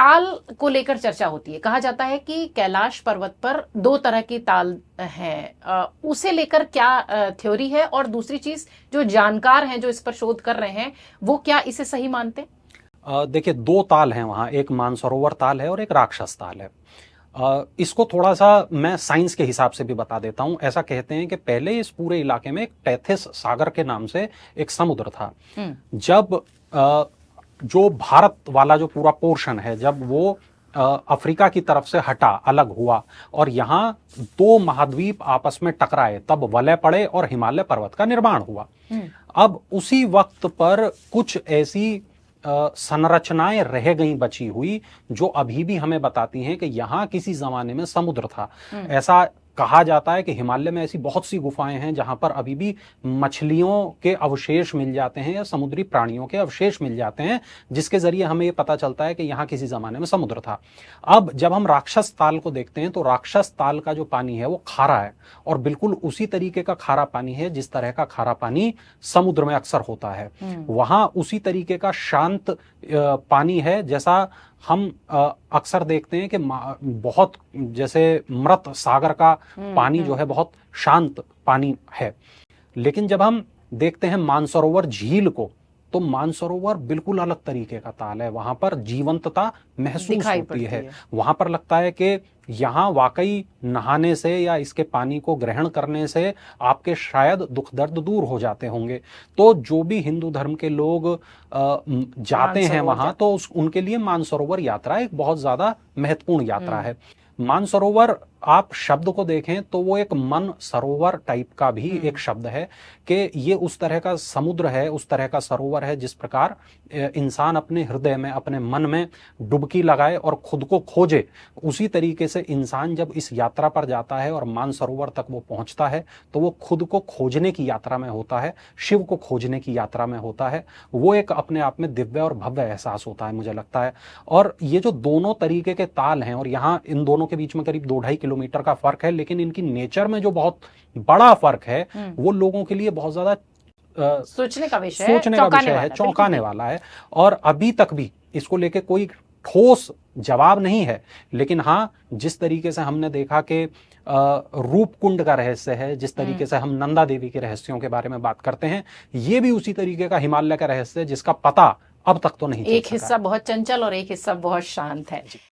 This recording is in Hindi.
ताल को लेकर चर्चा होती है। कहा जाता है कि कैलाश पर्वत पर दो तरह की ताल हैं। उसे लेकर क्या थ्योरी है? और दूसरी चीज, जो जानकार हैं जो इस पर शोध कर रहे हैं, वो क्या इसे सही मानते? देखिए, दो ताल हैं वहाँ, एक मानसरोवर ताल है और एक राक्षस ताल है। इसको थोड़ा सा मैं साइंस के हिसाब से भी बता देता हूँ। ऐसा कहते हैं कि पहले इस पूरे इलाके में एक टेथिस सागर के नाम से एक समुद्र था। जब जो भारत वाला जो पूरा पोर्शन है, जब वो अफ्रीका की तरफ से हटा, अलग हुआ और यहाँ दो महाद्वीप आपस में टकराए, तब वलय पड़े और हिमालय पर्वत का निर्माण हुआ। अब उसी वक्त पर कुछ ऐसी संरचनाएं रह गई बची हुई जो अभी भी हमें बताती हैं कि यहां किसी जमाने में समुद्र था। ऐसा कहा जाता है कि हिमालय में ऐसी बहुत सी गुफाएं हैं जहां पर अभी भी मछलियों के अवशेष मिल जाते हैं या समुद्री प्राणियों के अवशेष मिल जाते हैं, जिसके जरिए हमें यह पता चलता है कि यहां किसी जमाने में समुद्र था। अब जब हम राक्षस ताल को देखते हैं तो राक्षस ताल का जो पानी है वो खारा है, और बिल्कुल उसी तरीके का खारा पानी है जिस तरह का खारा पानी समुद्र में अक्सर होता है। वहां उसी तरीके का शांत पानी है जैसा हम अक्सर देखते हैं कि बहुत, जैसे मृत सागर का पानी जो है बहुत शांत पानी है। लेकिन जब हम देखते हैं मानसरोवर झील को, तो मानसरोवर बिल्कुल अलग तरीके का ताल है। वहां पर जीवंतता महसूस होती है। वहां पर लगता है कि यहाँ वाकई नहाने से या इसके पानी को ग्रहण करने से आपके शायद दुख दर्द दूर हो जाते होंगे। तो जो भी हिंदू धर्म के लोग जाते हैं वहां, तो उनके लिए मानसरोवर यात्रा एक बहुत ज्यादा महत्वपूर्ण यात्रा है। मानसरोवर, आप शब्द को देखें तो वो एक मन सरोवर टाइप का भी एक शब्द है कि ये उस तरह का समुद्र है, उस तरह का सरोवर है जिस प्रकार इंसान अपने हृदय में, अपने मन में डुबकी लगाए और खुद को खोजे। उसी तरीके से इंसान जब इस यात्रा पर जाता है और मानसरोवर तक वो पहुंचता है तो वो खुद को खोजने की यात्रा में होता है, शिव को खोजने की यात्रा में होता है। वो एक अपने आप में दिव्य और भव्य एहसास होता है, मुझे लगता है। और ये जो दोनों तरीके के ताल हैं, और यहाँ इन दोनों के बीच में करीब 2-2.5 किलोमीटर का फर्क है, लेकिन इनकी नेचर में जो बहुत बड़ा फर्क है वो लोगों के लिए बहुत ज्यादा सोचने का विषय है, चौंकाने वाला है। और अभी तक भी इसको लेके कोई ठोस जवाब नहीं है। लेकिन हाँ, जिस तरीके से हमने देखा कि रूपकुंड का रहस्य है, जिस तरीके से हम नंदा देवी के रहस्यों के बारे में बात करते हैं, ये भी उसी तरीके का हिमालय का रहस्य है जिसका पता अब तक तो नहीं चल सका। एक हिस्सा बहुत चंचल और एक हिस्सा बहुत शांत है।